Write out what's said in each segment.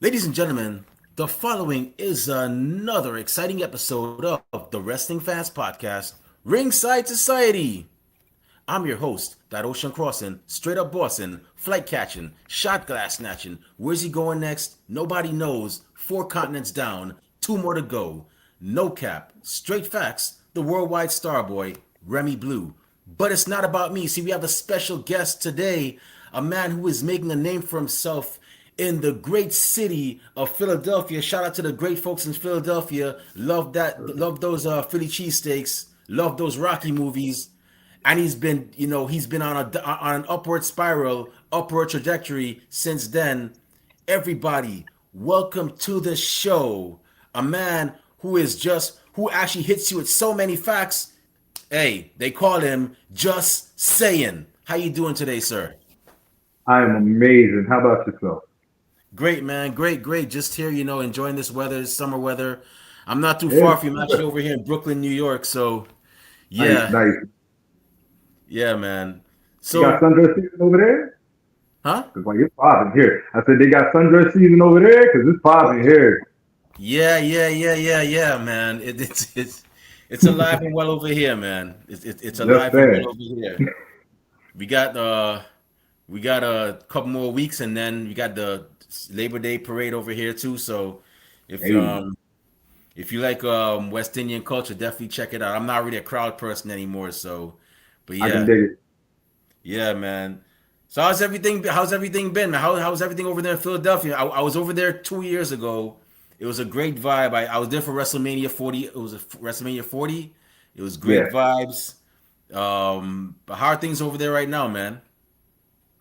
Ladies and gentlemen, the following is another exciting episode of the Wrestling Fans Podcast, Ringside Society. I'm your host, that ocean crossing, straight up bossing, flight catching, shot glass snatching. Where's he going next? Nobody knows. 4 continents down, 2 more to go. No cap, straight facts, the worldwide starboy, Remy Blue. But it's not about me. See, we have a special guest today, a man who is making a name for himself in the great city of Philadelphia. Shout out to the great folks in Philadelphia. Love those Philly cheesesteaks. Love those Rocky movies. And he's been on an upward spiral, upward trajectory since then. Everybody, welcome to the show. A man who actually hits you with so many facts. Hey, they call him Jus Sayin. How you doing today, sir? I am amazing. How about yourself? Great, man. Great. Just here, enjoying this weather, this summer weather. I'm not too Yeah, far from you. I'm actually over here in Brooklyn, New York. So, nice, yeah, nice. yeah, man. You got So, sundress season over there? huh? Cause like it's popping here. I said they got sundress season over there because it's popping here. Yeah, man. It's alive and well over here, man. It's Just alive and saying. well over here. We got a couple more weeks, and then we got the Labor Day parade over here too. So, if Hey, um if you like West Indian culture, definitely check it out. I'm not really a crowd person anymore, so but I can yeah, dig it. yeah, man. So how's everything been, man? How's everything over there in Philadelphia? I was over there 2 years ago. It was a great vibe. I was there for WrestleMania 40. It was a WrestleMania 40. It was Yeah. great vibes. But how are things over there right now, man?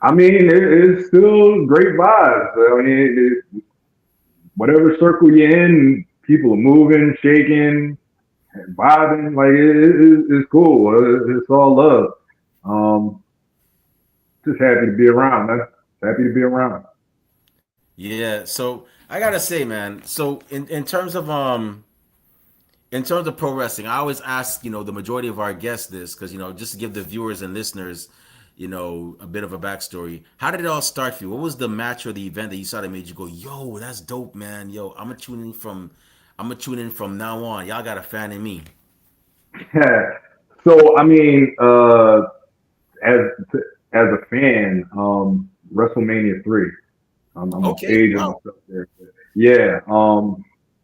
I mean, it's still great vibes. I mean, whatever circle you're in, people are moving, shaking, and vibing. Like it's cool. It's all love. Um, just happy to be around, man. Happy to be around. Yeah, so I gotta say, man. So in terms of pro wrestling, I always ask, the majority of our guests this because, just to give the viewers and listeners, a bit of a backstory. How did it all start for you? What was the match or the event that you saw that made you go, "Yo, that's dope, man. Yo, I'm gonna tune in from now on. Y'all got a fan in me." So I mean, as as a fan, WrestleMania 3. I'm gonna Okay, age wow. myself there. Yeah. Yeah.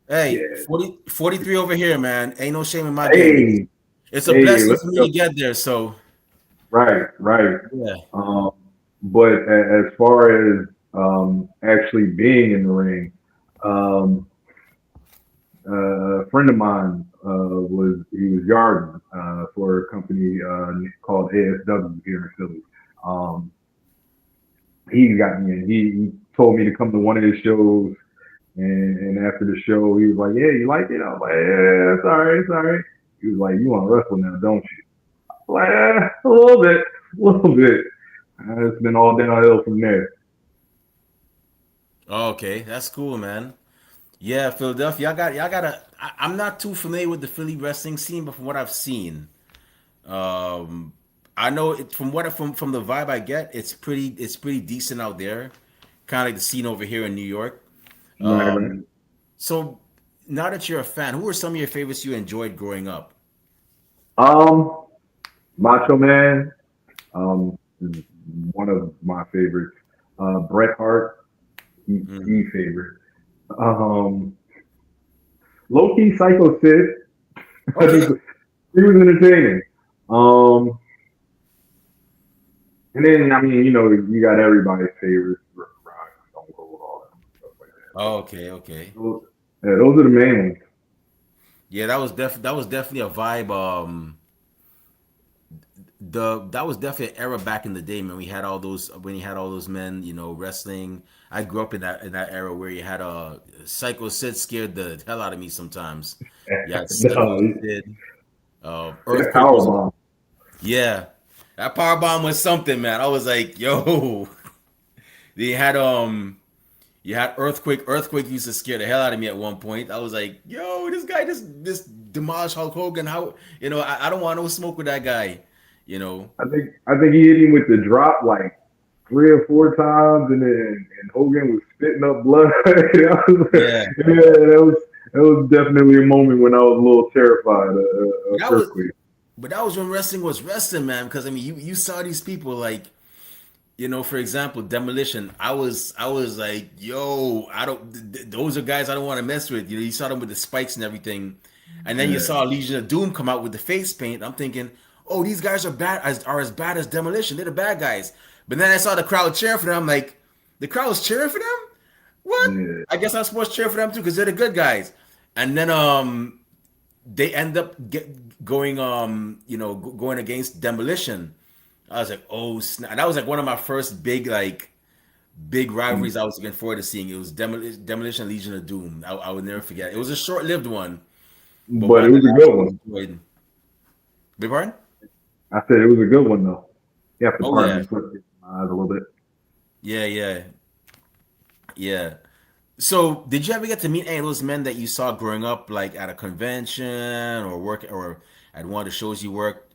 Hey, 43 over here, man. Ain't no shame in my game. It's, Hey, it's a hey, blessing let's for me go. to get there. So, Right, right. yeah. Um, but as far as actually being in the ring, um, a friend of mine was yarding for a company called ASW here in Philly. Um, he got me in. He told me to come to one of his shows, and after the show, he was like, "Yeah, you like it?" I was like, "Yeah, it's all right, it's all right." He was like, "You want to wrestle now, don't you?" I was like, a little bit, a little bit. It's been all downhill from there. Okay, that's cool, man. Yeah, Philadelphia. I'm not too familiar with the Philly wrestling scene, but from what I've seen, um, I know it from the vibe I get, it's pretty decent out there, kind of like the scene over here in New York. Right, right. So now that you're a fan, who are some of your favorites you enjoyed growing up? Um, Macho Man, is one of my favorites. Bret Hart, he Hmm. favorite. Um, Low key Psycho Sid. Okay. He was entertaining. Um, and then I mean, you got everybody's favorites, Rock, Stone Cold, all that stuff like that. But Okay. those, yeah, those are the main ones. Yeah, that was definitely a vibe. That was definitely an era back in the day, man. We had all those when you had all those men, wrestling. I grew up in that era where you had a Psycho Sid scared the hell out of me sometimes. You had Psycho No, Sid. that Earthquake power was bomb. yeah. That power bomb was something, man. I was like, yo. They had you had Earthquake. Earthquake used to scare the hell out of me at one point. I was like, yo, this guy just demolished Hulk Hogan. How I don't want no smoke with that guy. You know. I think he hit him with the drop like 3 or 4 times, and Hogan was spitting up blood. Yeah, That was definitely a moment when I was a little terrified but of that was earthquake. but that was when wrestling was wrestling, man. Because I mean, you saw these people like, for example, Demolition. I was like, yo, I don't. Those are guys I don't want to mess with. You saw them with the spikes and everything, and then you Yeah, saw Legion of Doom come out with the face paint. I'm thinking, oh, these guys are as bad as Demolition. They're the bad guys. But then I saw the crowd cheering for them. I'm like, the crowd was cheering for them. What? yeah. I guess I'm supposed to cheer for them too because they're the good guys. And then they end up going going against Demolition. I was like, oh snap! And that was like one of my first big rivalries I was looking forward to seeing. It was Demolition Legion of Doom. I would never forget. It was a short-lived one, but But one it that was a I good actually one. enjoyed. Big pardon? I said it was a good one though. You have to Oh pardon yeah, me for my eyes a little bit. yeah, yeah, yeah. So, did you ever get to meet any of those men that you saw growing up, like at a convention or work or at one of the shows you worked?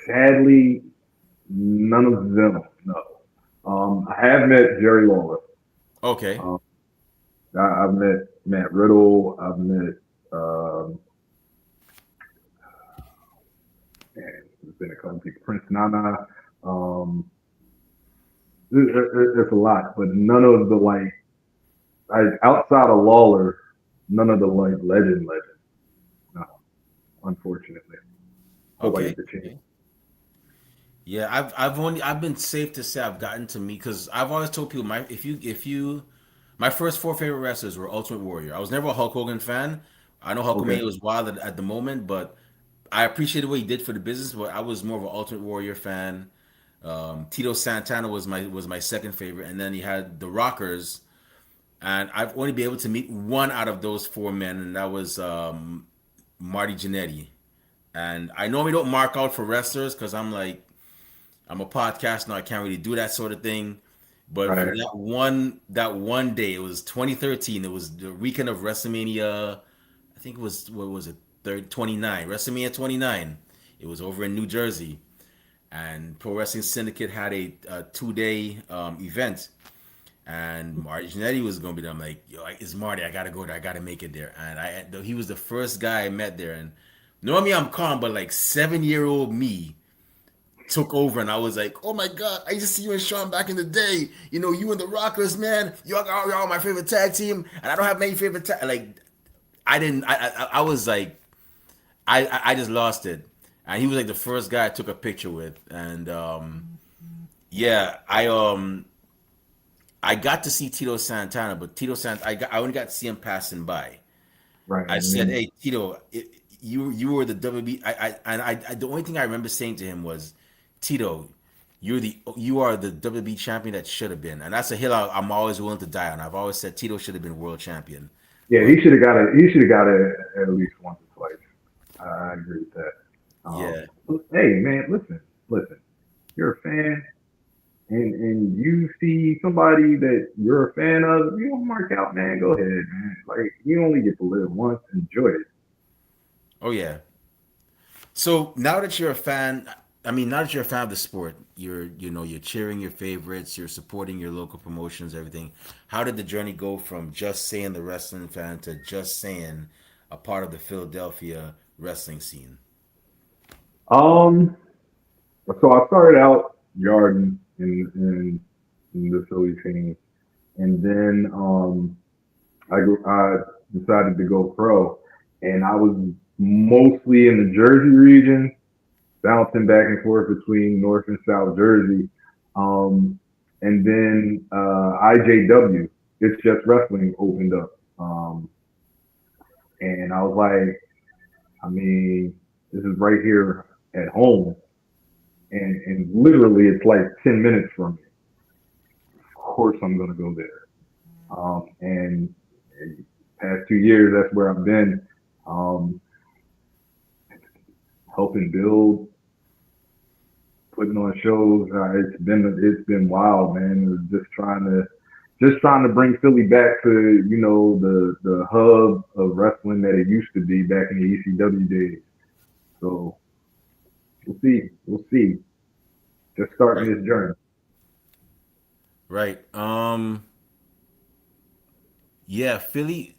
Sadly, none of them. No. I have met Jerry Lawler. Okay, Um, I've met Matt Riddle. I've met man, there's been a couple people. Prince Nana. Um, it's a lot, but none of the outside of Lawler, none of the legend. No, unfortunately, I would like okay, it to change. okay. Yeah, I've been safe to say I've gotten to meet because I've always told people my first four favorite wrestlers were Ultimate Warrior. I was never a Hulk Hogan fan. I know Okay, Hulkamania was wild at the moment, but I appreciated what he did for the business. But I was more of an Ultimate Warrior fan. Tito Santana was my second favorite, and then he had the Rockers, and I've only been able to meet one out of those four men, and that was Marty Jannetty. And I normally don't mark out for wrestlers because I'm a podcaster now. I can't really do that sort of thing. But for right, that one day, it was 2013. It was the weekend of WrestleMania. I think it was what was it? 29. WrestleMania 29. It was over in New Jersey, and Pro Wrestling Syndicate had a 2-day event, and Marty Jannetty was gonna be there. I'm like, yo, it's Marty. I gotta go there. I gotta make it there. And he was the first guy I met there. And normally I'm calm, but like 7-year-old me took over, and I was like, "Oh my god, I used to see you and Sean back in the day. You and the Rockers, man. Y'all my favorite tag team, and I don't have many favorite like I didn't. I was like, I just lost it, and he was like the first guy I took a picture with, and yeah, I got to see Tito Santana, but I only got to see him passing by. right. I I said, mean, "Hey, Tito, you were the WB." The only thing I remember saying to him was, "Tito, you are the WB champion that should have been," and that's a hill I'm always willing to die on. I've always said Tito should have been world champion, yeah, but he should have got it. He should have got it at least once or twice. I agree with that. yeah, Hey, man, listen. You're a fan, and you see somebody that you're a fan of. You don't mark out, man. Go ahead, man. Like you only get to live once. Enjoy it. oh yeah. So now that you're a fan, I mean, now that you're a fan of the sport, you're cheering your favorites, you're supporting your local promotions, everything. How did the journey go from just saying the wrestling fan to just saying a part of the Philadelphia wrestling scene? Um, so I started out yarding in the Philly scene, and then I decided to go pro, and I was mostly in the Jersey region, bouncing back and forth between North and South Jersey. Um, and then IJW, It's Just Wrestling, opened up. And I was like, I mean, this is right here at home. And literally, it's like 10 minutes from me. Of course, I'm going to go there. And past 2 years, that's where I've been, um, helping build, putting on shows. It's been wild, man. Just trying to bring Philly back to the hub of wrestling that it used to be back in the ECW days. So we'll see. Just starting Right. this journey. Right. Yeah, Philly.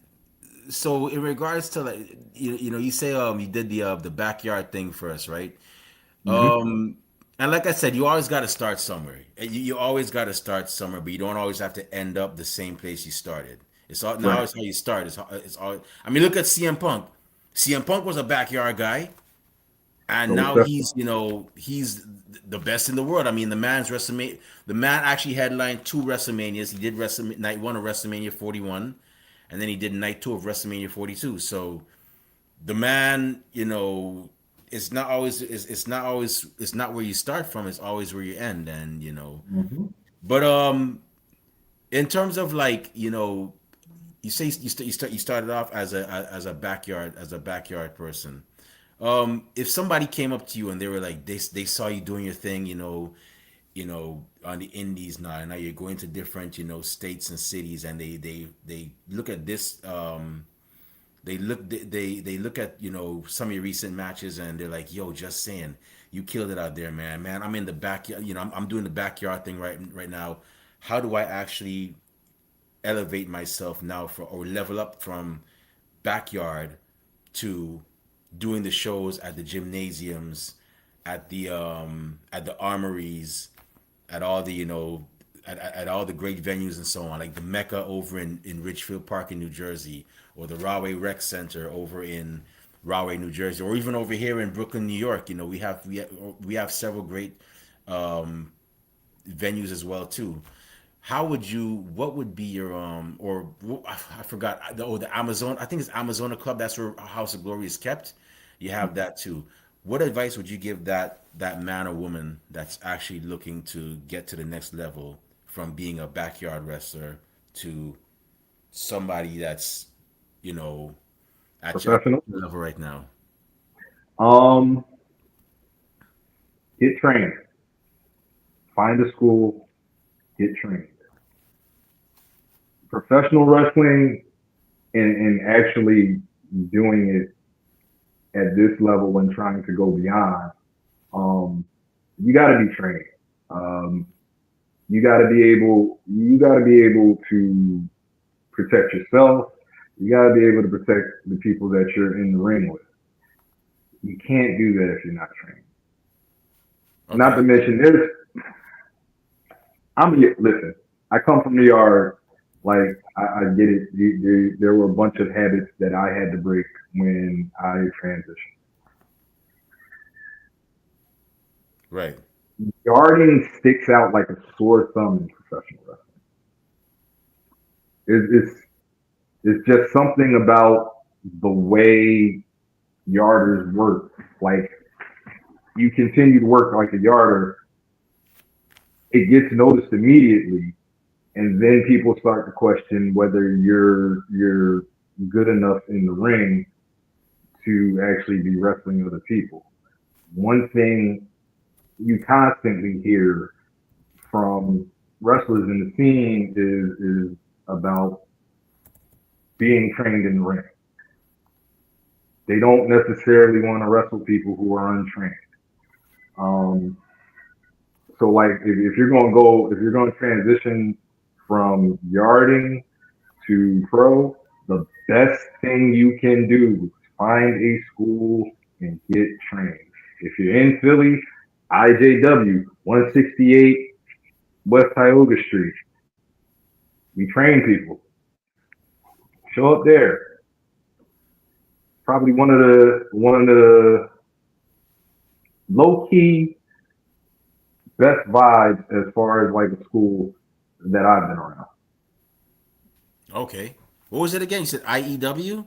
So in regards to like you say you did the backyard thing first, right? Hmm. And like I said, you always got to start somewhere. You always got to start somewhere, but you don't always have to end up the same place you started. It's all now Right. it's how you start. It's all. I mean, look at CM Punk. CM Punk was a backyard guy, and So now definitely. he's the best in the world. I mean, the man's WrestleMania. The man actually headlined two WrestleManias. He did WrestleMania night one of WrestleMania 41, and then he did night two of WrestleMania 42. So the man, it's not where you start from. It's always where you end, and Hmm. But in terms of like you say you started off as a backyard person. If somebody came up to you and they were like they saw you doing your thing, on the indies now, and now you're going to different states and cities, and they look at this they look at some of your recent matches, and they're like, yo, just saying, you killed it out there, man. I'm in the backyard, I'm doing the backyard thing right now. How do I actually elevate myself now for or level up from backyard to doing the shows at the gymnasiums, at the armories, at all the at all the great venues and so on, like the Mecca over in Ridgefield Park in New Jersey, or the Rahway Rec Center over in Rahway, New Jersey, or even over here in Brooklyn, New York. We have several great venues as well too. How would you? What would be your I forgot the Amazon. I think it's Amazona Club. That's where House of Glory is kept. You have that too. What advice would you give that man or woman that's actually looking to get to the next level from being a backyard wrestler to somebody that's you know at Professional. your level right now? Um, get trained. Find a school. Get trained. Professional wrestling and actually doing it at this level and trying to go beyond. Um, you got to be trained. Um, You got to be able to protect yourself. You got to be able to protect the people that you're in the ring with. You can't do that if you're not trained. Not to Okay. mention, listen. I come from the yard. Like I get it. There were a bunch of habits that I had to break when I transitioned. Right. Yarding sticks out like a sore thumb in professional wrestling. It's just something about the way yarders work. Like you continue to work like a yarder, it gets noticed immediately, and then people start to question whether you're good enough in the ring to actually be wrestling other people. One thing you constantly hear from wrestlers in the scene is about being trained in the ring. They don't necessarily want to wrestle people who are untrained. Um, so like if you're going to transition from yarding to pro, the best thing you can do is find a school and get trained. If you're in Philly, IJW 168 West Tioga Street. We train people. Show up there. Probably one of the low key best vibes as far as like a school that I've been around. Okay. What was it again? You said IEW?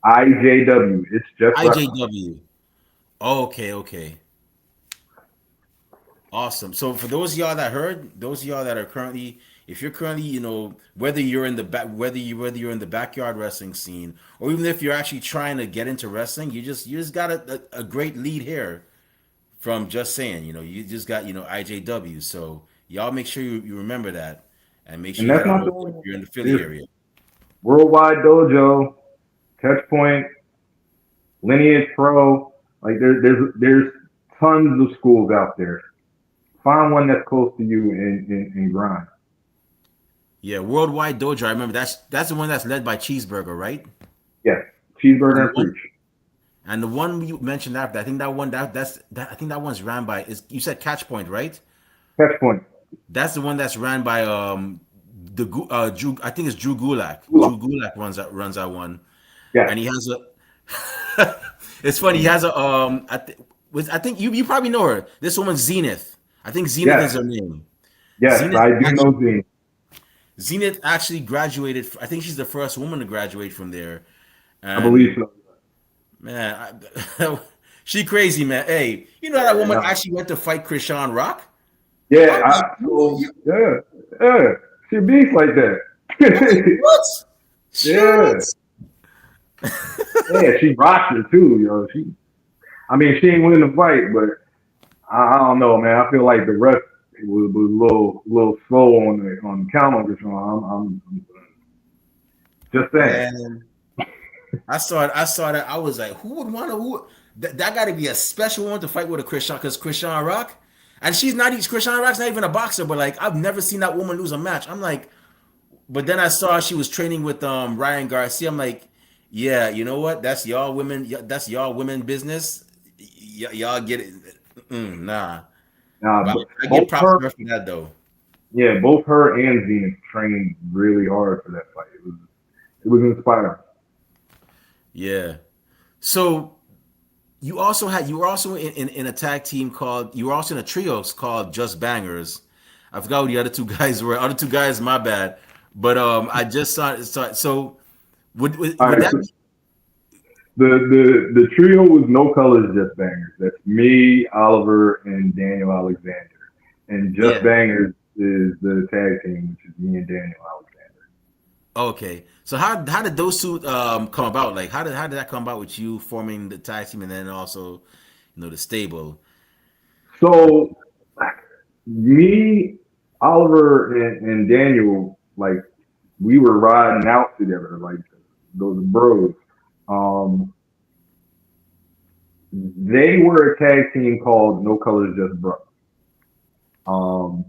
IJW. It's just wrestling. IJW. Okay, okay. Awesome. So for those of y'all that heard, those of y'all that are currently, if you're currently, whether you're in the back, whether you're in the backyard wrestling scene, or even if you're actually trying to get into wrestling, you just got a great lead here from Just Saying. You just got IJW. So y'all make sure you remember that, and make sure And you that's head on not over the if only. you're in the Philly There's area. Worldwide Dojo, Touchpoint, Lineage Pro. Like there's tons of schools out there. Find one that's close to you and grind. Yeah, Worldwide Dojo. I remember that's the one that's led by Cheeseburger, right? Yes, And cheeseburger the and one preach. and the one you mentioned after, I think that one that I think that one's ran by is you said Catch Point, right? Catch point. That's the one that's ran by Drew. I think it's Drew Gulak. Gulak. Drew Gulak runs that one, Yes, and he has a. It's funny. He has a I think you probably know her. This woman Zenith. I think Zenith yes, is her name. yes. Zenith I do actually know Zane. Zenith actually graduated. I think she's the first woman to graduate from there. I believe And so. man, she crazy man. Hey, you know that woman Yeah, actually went to fight Krishan Rock. yeah. I'm like, Yeah, yeah. She beats like I'm like, that. what? Yeah, Shoot. yeah. She rocks it too. I mean, she ain't winning the fight, but I don't know, man. I feel like the rest was a little slow on the count on this one. I'm just saying. Man, I saw it. I saw that. I was like, who would want to? That got to be a special one to fight with a Krishan, because Krishan Rock, and she's not. Krishan Rock's not even a boxer, but like I've never seen that woman lose a match. I'm like, but then I saw she was training with Ryan Garcia. I'm like, yeah, you know what? That's y'all women. That's y'all women business. Y'all get it. Nah, but I give Both props her, to her for that though. yeah, both her and Zenith trained really hard for that fight. It was inspiring. Yeah. So you were also in a tag team called you were also in a trios called Just Bangers. I forgot who the other two guys were. Other two guys, my bad. But I just saw it. So All would right, that so be the trio was no colors, just bangers. That's me, Oliver, and Daniel Alexander. And just yeah. bangers is the tag team, which is me and Daniel Alexander. Okay. So how did those two come about? Like how did that come about with you forming the tag team and then also, the stable? So me, Oliver, and Daniel, like we were riding out together, like those bros. Um, they were a tag team called No Colors Just Bros. Um,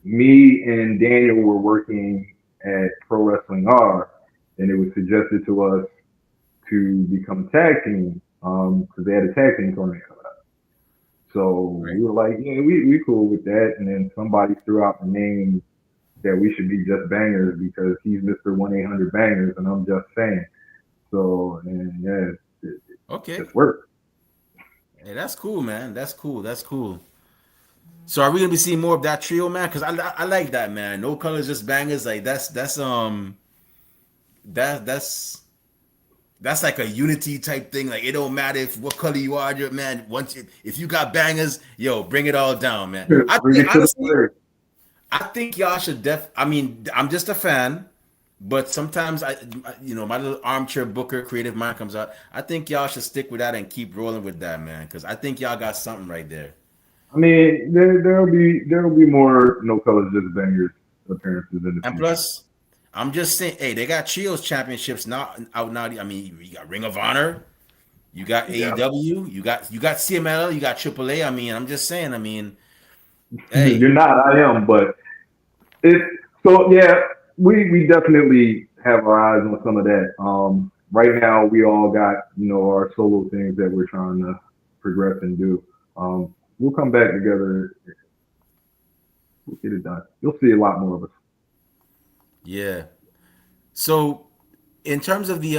Me and Daniel were working at Pro Wrestling R, and it was suggested to us to become a tag team because they had a tag team tournament coming up. So Right. we were like, yeah, we cool with that. And then somebody threw out the name that we should be Just Bangers because he's Mr. 1-800 Bangers and I'm just saying. So, and yeah, it Okay. just worked. Hey, that's cool, man. That's cool. That's cool. So are we gonna be seeing more of that trio, man? Because I like that, man. No colors, just bangers. Like that's like a unity type thing. Like it don't matter if what color you are, man. If you got bangers, yo, bring it all down, man. I Bring think it to the honestly, plate. I think y'all should I mean, I'm just a fan, but sometimes my little armchair booker creative mind comes out. I think y'all should stick with that and keep rolling with that, man. Because I think y'all got something right there. I mean, there'll be more No Colors Just Bangers appearances in the And future. plus, I'm just saying, hey, they got trios championships now out now. I mean, you got Ring of Honor, you got Yeah. AEW, you got CML, you got AAA. I mean, I'm just saying. I mean, hey, You're not, I am, but it. So yeah, we definitely have our eyes on some of that. Right now we all got our solo things that we're trying to progress and do. We'll come back together. We'll get it done. You'll see a lot more of us. yeah. So, in terms of the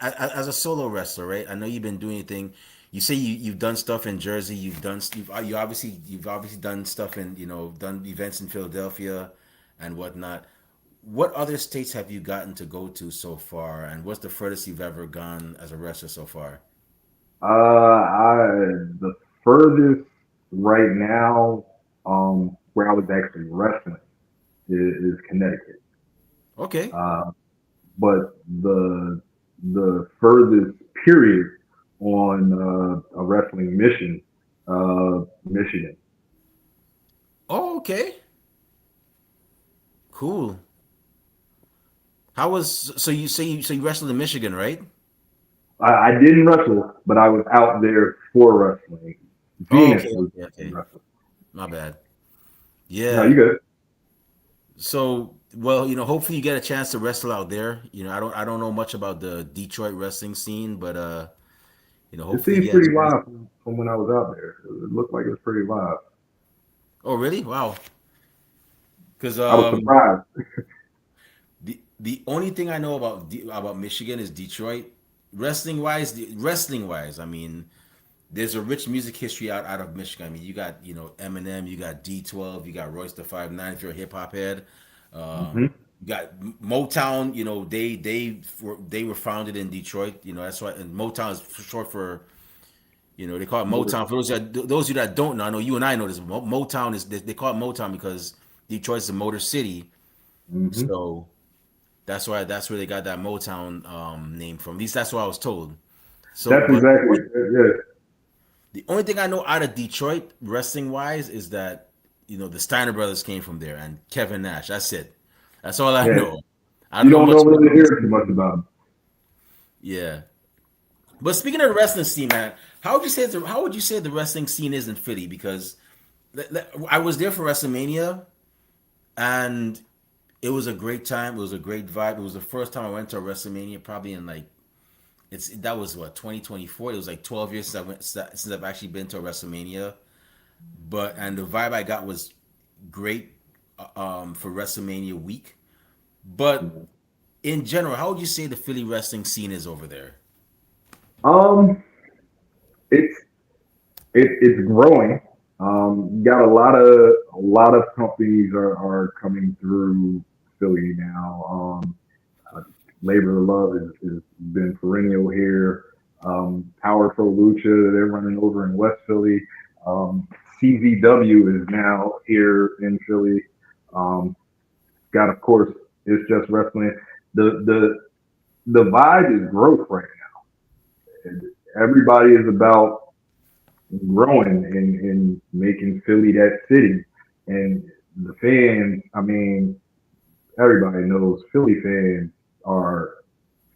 as a solo wrestler, right? I know you've been doing your thing. You say you've done stuff in Jersey. You've obviously done stuff in done events in Philadelphia and whatnot. What other states have you gotten to go to so far, and what's the furthest you've ever gone as a wrestler so far? The furthest right now, where I was actually wrestling is Connecticut. Okay, Uh, but the furthest period on a wrestling mission, Michigan. oh okay, cool. How was so you say you wrestled in Michigan, right? I didn't wrestle, but I was out there for wrestling. Oh, Zenith okay, was okay, okay. wrestling. My bad. No, Yeah. you good. So, well, hopefully you get a chance to wrestle out there. I don't know much about the Detroit wrestling scene, but It hopefully you seems get a pretty chance. live from when I was out there. It looked like it was pretty live. Oh, really? Wow. Because I was surprised. the only thing I know about Michigan is Detroit. Wrestling wise, I mean, there's a rich music history out of Michigan. I mean, you got Eminem, you got D12, you got Royce the 5'9" if you're a hip hop head. Hmm. You got Motown. They were founded in Detroit. That's why. And Motown is short for they call it Motown. For those of you that don't know, I know you and I know this. Motown is they call it Motown because Detroit's a motor city. Hmm. So that's where they got that Motown name from. At least that's what I was told. So, That's but exactly it. Yeah. the only thing I know out of Detroit, wrestling wise, is that the Steiner brothers came from there and Kevin Nash. That's it. That's all I Yeah. know. I You don't know don't much know about really the hear too wrestling much scene. about them. Yeah, but speaking of the wrestling scene, man, how would you say the wrestling scene is in Philly? Because I was there for WrestleMania, and it was a great time. It was a great vibe. It was the first time I went to a WrestleMania, probably in like that was what 2024. It was like 12 years since I've actually been to a WrestleMania. And the vibe I got was great for WrestleMania week. But in general, how would you say the Philly wrestling scene is over there? Um, it's it's growing. You got a lot of companies are coming through Philly now. Labor of Love has been perennial here. Power Pro Lucha, they're running over in West Philly. CZW is now here in Philly. Um, got, of course, It's Just Wrestling. The vibe is growth right now. And everybody is about growing and making Philly that city. And the fans, I mean, everybody knows Philly fans are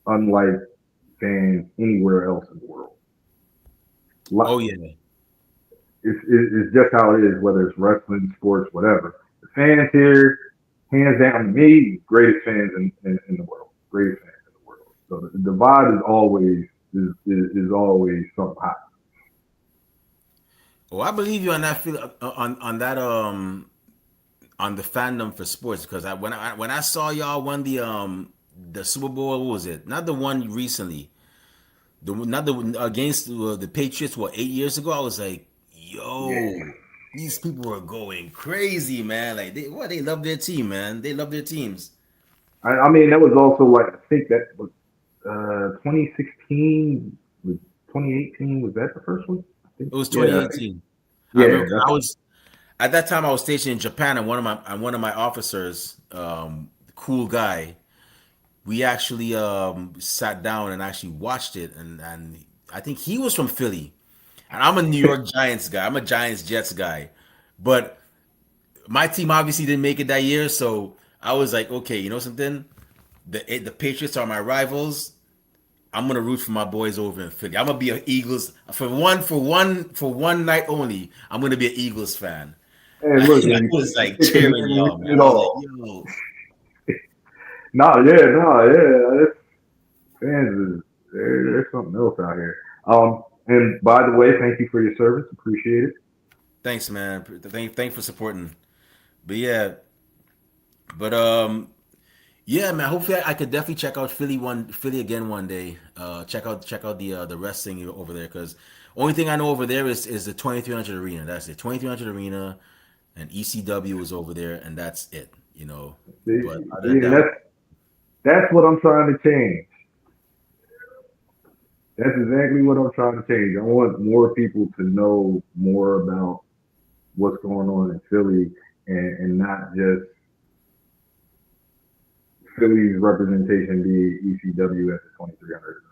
unlike fans anywhere else in the world. Oh yeah. It's just how it is, whether it's wrestling, sports, whatever. The fans here, hands down to me, greatest fans in the world. Greatest fans in the world. So the vibe is always something hot. Oh, I believe you on that on that on the fandom for sports because when I saw y'all won the Super Bowl, what was it? Not the one recently. The not the against the Patriots. What 8 years ago? I was like, Yeah. yo, these people are going crazy, man. Like they love their team, man. They love their teams. I mean, that was also like, I think that was 2016, was 2018, was that the first one? I think, It was yeah, I think, 2018. I yeah, remember 'cause I was at that time I was stationed in Japan, and one of my officers, cool guy, we actually sat down and actually watched it, and I think he was from Philly, and I'm a New York Giants guy. I'm a Giants Jets guy, but my team obviously didn't make it that year, so I was like, okay, you know something, the Patriots are my rivals. I'm gonna root for my boys over in Philly. I'm gonna be an Eagles for one night only. I'm gonna be an Eagles fan. and And look, I and was like kicking cheering and y'all, winning man. it I was like, all. yo, No, yeah, fans is, there's something else out here. And by the way, thank you for your service. Appreciate it. thanks, man. Thanks for supporting. But yeah, but yeah, man. Hopefully, I could definitely check out Philly again one day. Check out the wrestling over there because only thing I know over there is the 2300 arena. That's it, 2300 arena, and ECW is over there, and that's it. But See, other than and that, that's what I'm trying to change. That's exactly what I'm trying to change. I want more people to know more about what's going on in Philly and not just Philly's representation be ECW at the 2300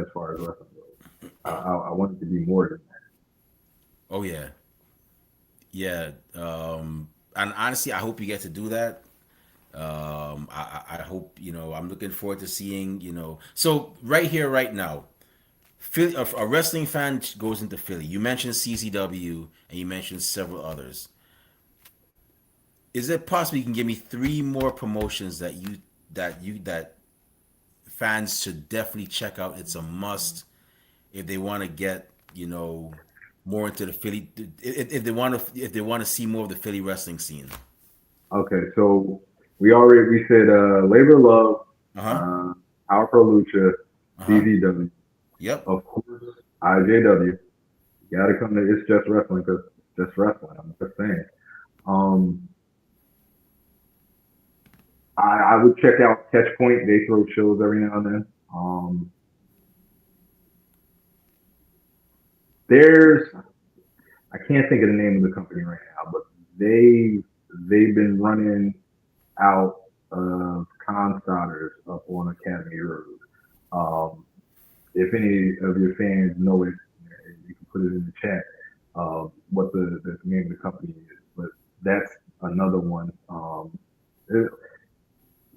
as far as wrestling goes. I want it to be more than oh yeah, yeah. And honestly, I hope you get to do that. I hope I'm looking forward to seeing. So right here, right now, Philly, a wrestling fan goes into Philly. You mentioned CCW and you mentioned several others. Is it possible you can give me three more promotions that fans should definitely check out? It's a must if they want to get more into the Philly. If they want to see more of the Philly wrestling scene. Okay, so we said Labor of Love, Uh huh. uh, Power Pro Lucha, Uh huh. CZW, Yep. of course IJW. You gotta come to It's Just Wrestling because it's just wrestling. I'm just saying. Um, I would check out Catch Point. They throw shows every now and then. There's I can't think of the name of the company right now, but they they've been running out of con starters up on Academy Road. Um, if any of your fans know it, you can put it in the chat what the name of the company is. But that's another one. There's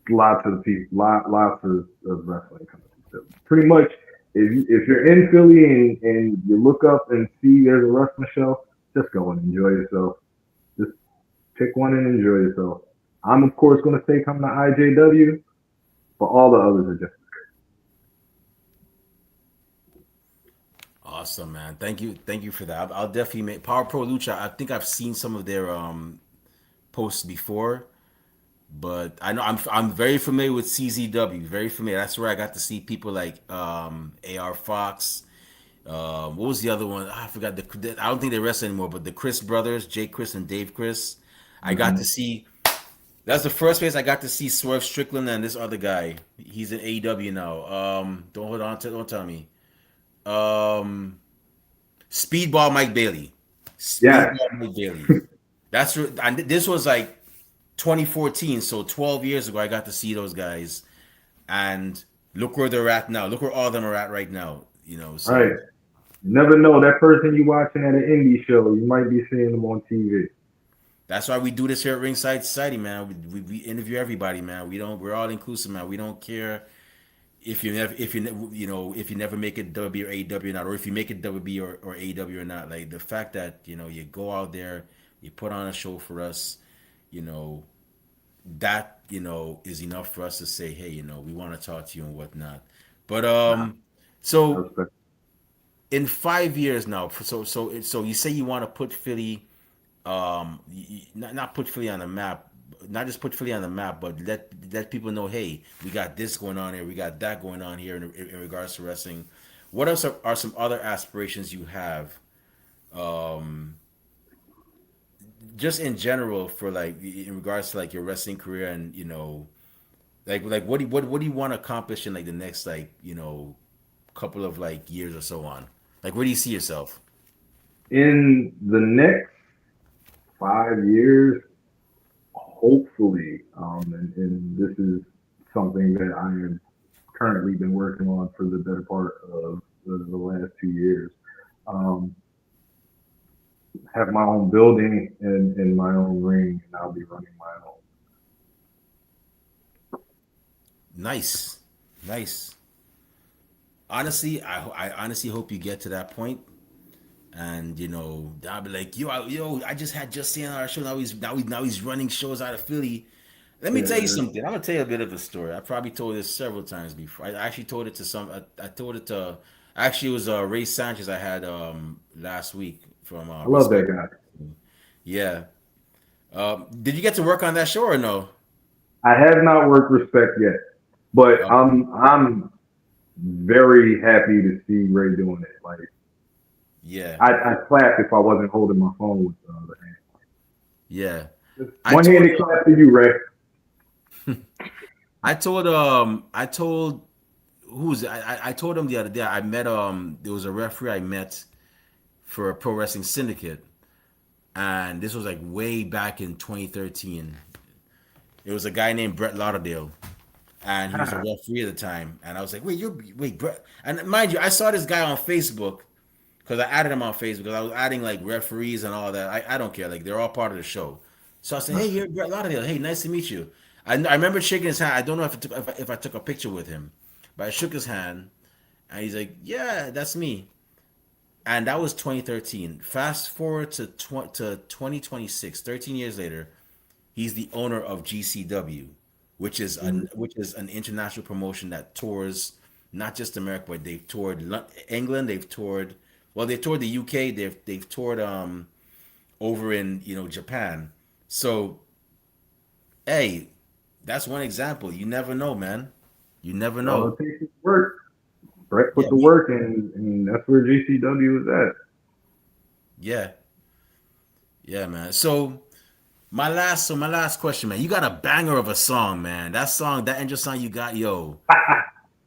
lots of people, lots of wrestling companies. So pretty much, if you're in Philly and you look up and see there's a wrestling show, just go and enjoy yourself. Just pick one and enjoy yourself. I'm of course going to say come to IJW, but all the others are just Awesome, man. Thank you for that. I'll definitely make Power Pro Lucha. I think I've seen some of their posts before, but I know I'm very familiar with CZW. Very familiar. That's where I got to see people like AR Fox. What was the other one? I forgot. I don't think they wrestle anymore, but the Chris brothers, Jake Chris and Dave Chris. I got to mm-hmm. see. That's the first place I got to see Swerve Strickland and this other guy. He's in AEW now. Don't hold on to. Don't tell me. Um, Speedball Mike Bailey. Yes, Speedball Mike Bailey. And this was like 2014, so 12 years ago. I got to see those guys, and look where they're at now. Look where all of them are at right now. all right. So You never know that person you watching at an indie show. You might be seeing them on TV. that's why we do this here at Ringside Society, man. We interview everybody, man. We're all inclusive, man. We don't care if you never make it W or AW or not, or if you make it WB or AW or not. Like the fact that you go out there, you put on a show for us, you know that is enough for us to say, hey, we want to talk to you and whatnot. But Nah, I so respect. in 5 years now, so you say you want to put Philly, not put Philly on the map, not just put Philly on the map, but let people know, hey, we got this going on here, we got that going on here in regards to wrestling. What else are some other aspirations you have, um, just in general for like in regards to like your wrestling career and like what do you want to accomplish in like the next like couple of like years or so on? Like where do you see yourself? In the next 5 years, hopefully, and this is something that I have currently been working on for the better part of the last 2 years. Um, have my own building and my own ring, and I'll be running my own. Nice, nice. Honestly, I honestly hope you get to that point, and I'll be like, I just had Just Sayin on our show. Now he's running shows out of Philly. Let me tell you Yeah, something. I'm gonna tell you a bit of a story. I probably told this several times before. I actually told it to I told it to. Actually, it was Ray Sanchez I had last week from I love that Respect. guy. Yeah. Did you get to work on that show or no? I have not worked respect yet, but Uh, I'm very happy to see Ray doing it. Like yeah. I'd clap if I wasn't holding my phone with the other hand. Yeah. Just I told one-handed clap to you, Ray. I told who's I told him the other day. I met there was a referee I met for a pro wrestling syndicate, and this was like way back in 2013. It was a guy named Brett Lauderdale, and he was a referee at the time. And I was like, wait, Brett. And mind you, I saw this guy on Facebook because I added him on Facebook because I was adding like referees and all that. I don't care, like they're all part of the show. So I said, hey, you're Brett Lauderdale. Hey, nice to meet you. I remember shaking his hand. I don't know if I took a picture with him, but I shook his hand, and he's like, yeah, that's me. And that was 2013. Fast forward to 2026, 13 years later. He's the owner of GCW, which is an international promotion that tours not just America, but they've toured England, they've toured, well, they've toured the UK, they've toured over in Japan. So hey, that's one example. You never know, man. You never All know. it takes is work. Brett Yeah, put the work in, and that's where GCW is at. yeah, yeah, man. So my last question, man. You got a banger of a song, man. That song, that intro song you got, yo.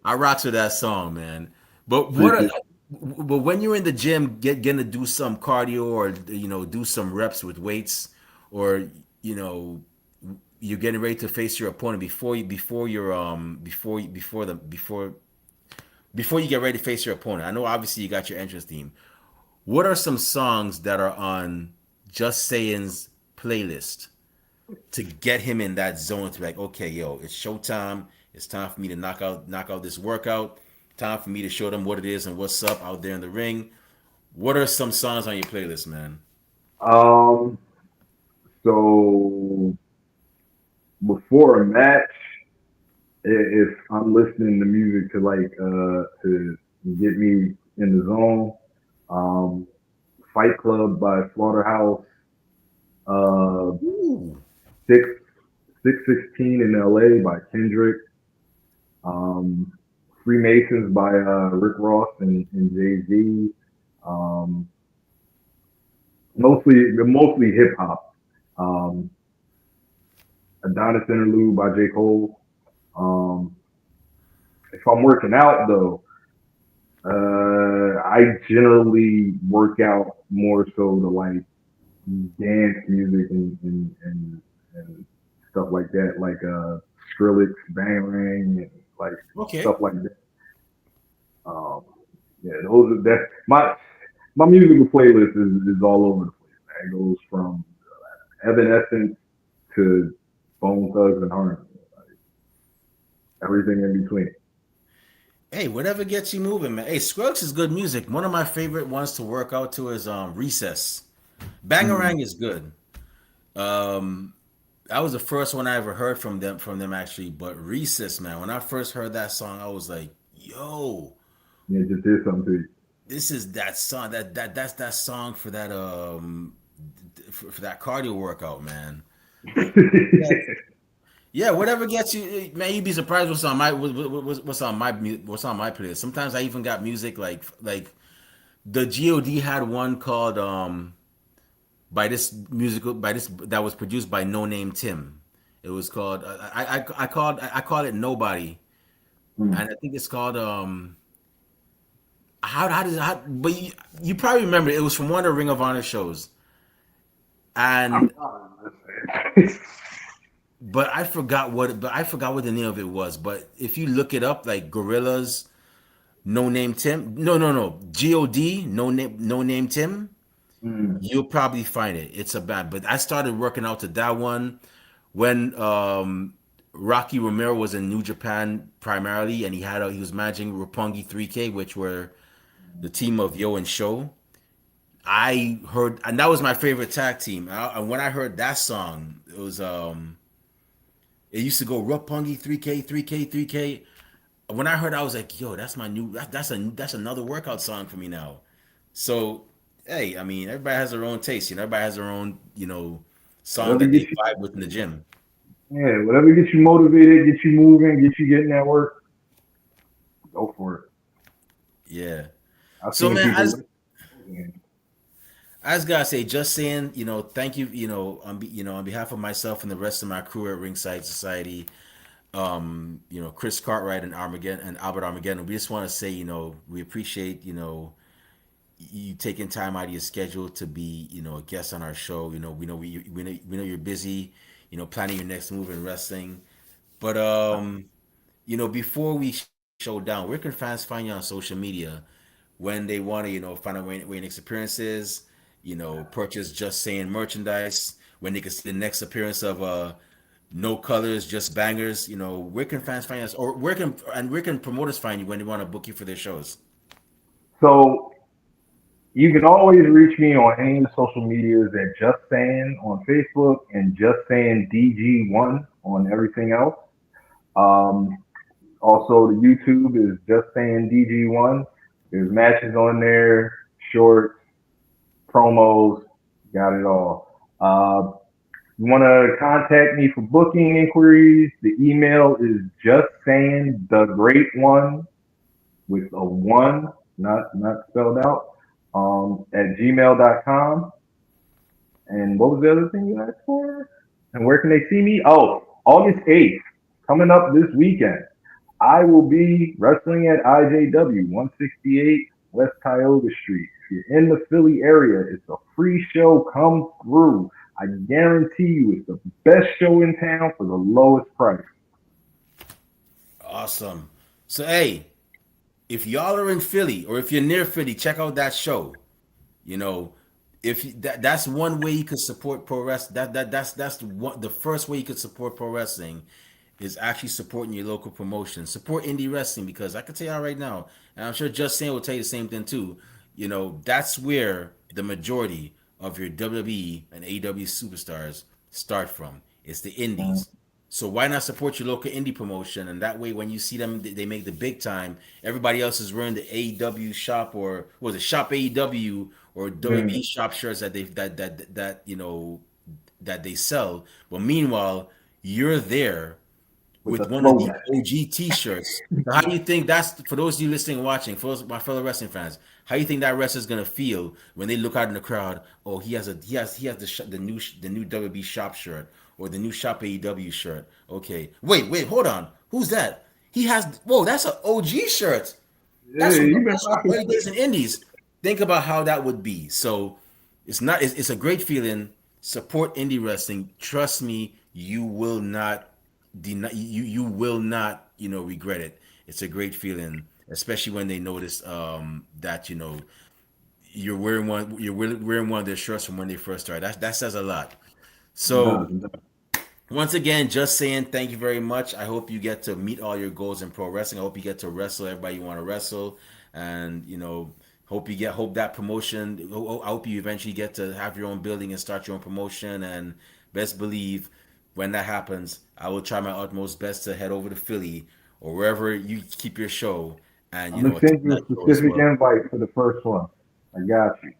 I rocks with that song, man. But Appreciate but when you're in the gym, getting to do some cardio or do some reps with weights, or you know you're getting ready to face your opponent before you get ready to face your opponent. I know obviously you got your entrance theme. What are some songs that are on Just Sayin's playlist to get him in that zone to be like, okay, yo, it's showtime. It's time for me to knock out this workout. Time for me to show them what it is and what's up out there in the ring. What are some songs on your playlist, man? so before a match, if I'm listening to music to to get me in the zone, um, Fight Club by Slaughterhouse, uh, Ooh. six 616 in L.A. by Kendrick, um, Freemasons by Rick Ross and Jay Z, um, mostly hip hop. Um, Adonis Interlude by J Cole. Um, if I'm working out though, I generally work out more so to like dance music and stuff like that, like Skrillex, Bangarang, and like stuff Okay. like that. Um, yeah, those are that my musical playlist is all over the place. Man. It goes from Evanescence to Bone Thugs and Harmony, everything in between. Hey, whatever gets you moving, man. Hey, Skrillex is good music. One of my favorite ones to work out to is Recess. Mm. Bangarang is good. Um, that was the first one I ever heard from them actually. But Recess, man, when I first heard that song, I was like, yo, Yeah, just did something to this is that song that's that song for that cardio workout, man. Yeah. you. Yeah, whatever gets you, man. You'd be surprised what's on my playlist. Sometimes I even got music like the God had one called by this that was produced by No Name Tim. It was called I call it Nobody, Mm. and I think it's called how does how but you probably remember it was from one of the Ring of Honor shows, I'm and sorry. but I forgot what the name of it was. But if you look it up, like Gorillas, No Name Tim, no, God, No Name Tim, Mm. you'll probably find it. It's a bad, but I started working out to that one when Rocky Romero was in New Japan primarily, and he was managing Roppongi 3K, which were the team of Yo and Show. I heard, and that was my favorite tag team. And when I heard that song, it used to go Roppongi 3K 3K 3K. When I heard, I was like, yo, that's my new that's another workout song for me now. So hey, I mean, everybody has their own taste. Everybody has their own song Whatever that they gets you, vibe with in the gym. yeah, whatever gets you motivated, get you moving, get you getting that work. Go for it. Yeah. I've So seen man, people. Listen. I just gotta say, just saying, thank you, on behalf of myself and the rest of my crew at Ringside Society, Chris Cartwright and Armageddon and Albert Armageddon. We just want to say, we appreciate, you taking time out of your schedule to be, a guest on our show. We know you're busy, planning your next move in wrestling. But before we show down, where can fans find you on social media when they want to, find out where your next appearance is, purchase Just Saying merchandise, when they can see the next appearance of No Colors, Just Bangers, where can fans find us, or where can promoters find you when they want to book you for their shows? So You can always reach me on any of the social medias at Just Saying on Facebook and Just Saying DG1 on everything else. Um, Also, the YouTube is Just Saying DG1. There's matches on there, shorts, promos, got it all. You want to contact me for booking inquiries? The email is just saying the great one with a one, not spelled out, at gmail.com. And what was the other thing you asked for? And where can they see me? Oh, August 8th, coming up this weekend. I will be wrestling at IJW 168 West Tioga Street. If you're in the Philly area, it's a free show. Come through. I guarantee you it's the best show in town for the lowest price. Awesome. So hey, if y'all are in Philly or if you're near Philly, check out that show. You know, if that's one way you could support pro wrestling. That's the first way you could support pro wrestling is actually supporting your local promotion. Support indie wrestling because I can tell you right now, and I'm sure Just Saying will tell you the same thing too. You know, that's where the majority of your WWE and AEW superstars start from. It's the indies. So why not support your local indie promotion? And that way, when you see them, they make the big time. Everybody else is wearing the AEW shop or what was it shop AEW or Yeah, WWE shop shirts that that you know that they sell. But meanwhile, you're there with with the one of the throwback. OG T-shirts. So how do you think that's for those of you listening and watching, for those, my fellow wrestling fans? How do you think that wrestler's gonna feel when they look out in the crowd? Oh, he has the new WB shop shirt or the new shop AEW shirt. Okay, wait, hold on. Who's that? He has whoa, that's an OG shirt. Yeah, That's from you've been early rocking. days in Indies. Think about how that would be. So it's not. It's a great feeling. Support indie wrestling. Trust me, you will not deny. You will not regret it. It's a great feeling, especially when they notice that you're wearing one. Wearing one of their shirts from when they first started. That says a lot. It does. So It does. once again, just saying thank you very much. I hope you get to meet all your goals in pro wrestling. I hope you get to wrestle everybody you want to wrestle, and hope that promotion. I hope you eventually get to have your own building and start your own promotion. And best believe when that happens, I will try my utmost best to head over to Philly or wherever you keep your show and I'm gonna attend send you a that show as specific well. invite for the first one. I got you.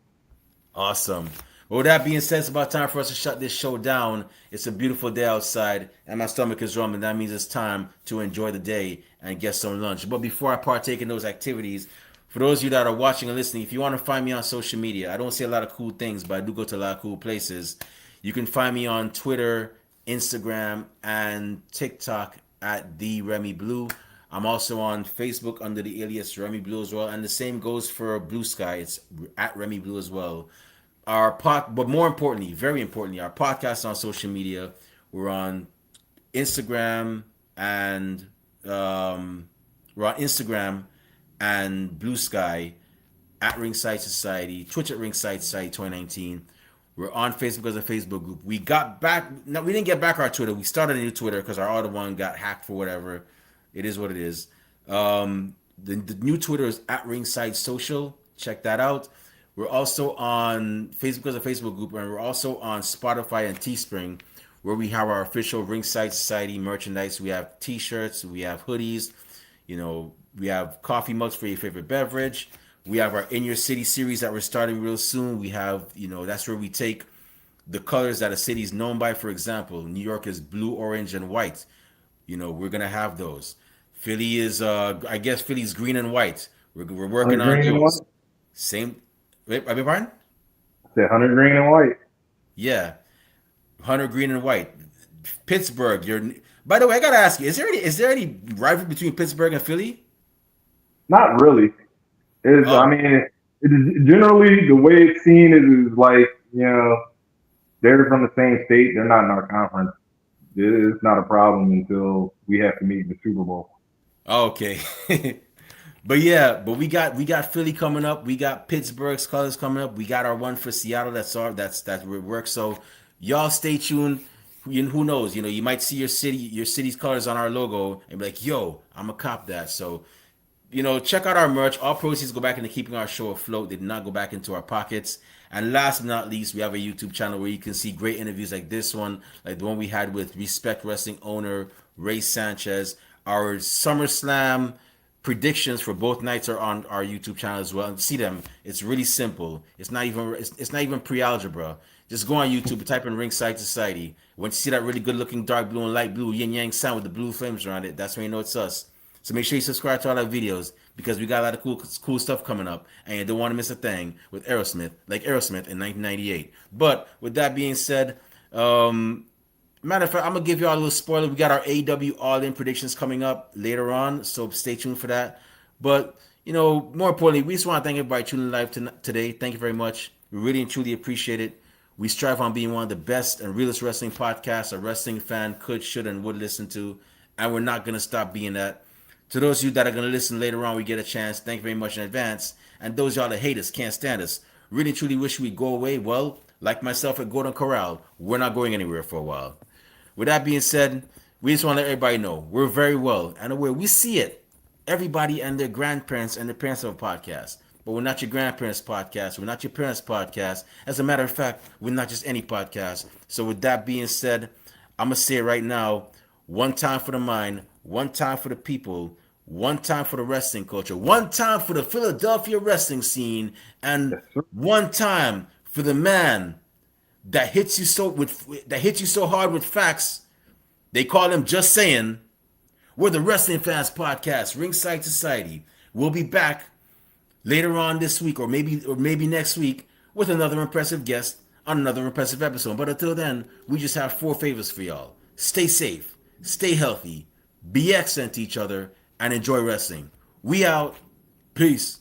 Awesome. Well, with that being said, it's about time for us to shut this show down. It's a beautiful day outside, and my stomach is rumbling. That means it's time to enjoy the day and get some lunch. But before I partake in those activities, for those of you that are watching and listening, if you want to find me on social media, I don't say a lot of cool things, but I do go to a lot of cool places. You can find me on Twitter, Instagram, and TikTok at the Remy Blue. I'm also on Facebook under the alias Remy Blue as well, and the same goes for Blue Sky. It's at Remy Blue as well. But more importantly, very importantly, our podcast on social media. We're on Instagram and um, we're on Instagram and Blue Sky at Ringside Society, Twitch at Ringside Society 2019. We're on Facebook as a Facebook group. We got back. No, we didn't get back our Twitter. We started a new Twitter because our other one got hacked for whatever. It is what it is. The new Twitter is at Ringside Social. Check that out. We're also on Facebook as a Facebook group, and we're also on Spotify and Teespring, where we have our official Ringside Society merchandise. We have T-shirts, we have hoodies, we have coffee mugs for your favorite beverage. We have our In Your City series that we're starting real soon. We have, that's where we take the colors that a city is known by. For example, New York is blue, orange, and white. We're gonna have those. Philly is, I guess, Philly's green and white. We're working 100 on green and those. white. Same. Wait, I beg your pardon? I said 100 green and white. Yeah, Hunter Green and White. Pittsburgh. You're. By the way, I gotta ask you: is there any rivalry between Pittsburgh and Philly? Not really. Is I Oh, mean, it is generally the way it's seen is like they're from the same state. They're not in our conference. It's not a problem until we have to meet in the Super Bowl. okay. But we got Philly coming up. We got Pittsburgh's colors coming up. We got our one for Seattle. That's where it works. So y'all stay tuned. Who knows? You might see your city's colors on our logo and be like, "Yo, I'm a cop that." So check out our merch. All proceeds go back into keeping our show afloat. They did not go back into our pockets. And last but not least, we have a YouTube channel where you can see great interviews like this one, like the one we had with Respect Wrestling owner Ray Sanchez. Our SummerSlam predictions for both nights are on our YouTube channel as well. And see them. It's really simple. It's not even pre-algebra. Just go on YouTube and type in Ringside Society. Once you see that really good looking dark blue and light blue yin yang sound with the blue flames around it, that's when you know it's us. So make sure you subscribe to all our videos because we got a lot of cool stuff coming up, and you don't want to miss a thing with Aerosmith, like Aerosmith in 1998. But with that being said, matter of fact, I'm gonna give you all a little spoiler. We got our AEW All In predictions coming up later on, so stay tuned for that. But more importantly, we just want to thank everybody tuning in live today. Thank you very much. We really and truly appreciate it. We strive on being one of the best and realest wrestling podcasts a wrestling fan could, should, and would listen to, and we're not gonna stop being that. To those of you that are going to listen later on, we get a chance. Thank you very much in advance. And those y'all that hate us, can't stand us, really truly wish we'd go away. Well, like myself at Golden Corral, we're not going anywhere for a while. With that being said, we just want to let everybody know we're very well and aware. We see it. Everybody and their grandparents and their parents have a podcast. But we're not your grandparents' podcast. We're not your parents' podcast. As a matter of fact, we're not just any podcast. So with that being said, I'm going to say it right now. One time for the mind, one time for the people, one time for the wrestling culture, one time for the Philadelphia wrestling scene, and one time for the man that hits you so hard with facts. They call him Just Saying. We're the Wrestling Fans Podcast, Ringside Society. We'll be back later on this week, or maybe next week, with another impressive guest on another impressive episode. But until then, we just have 4 favors for y'all. Stay safe, stay healthy, be excellent to each other, and enjoy wrestling. We out. Peace.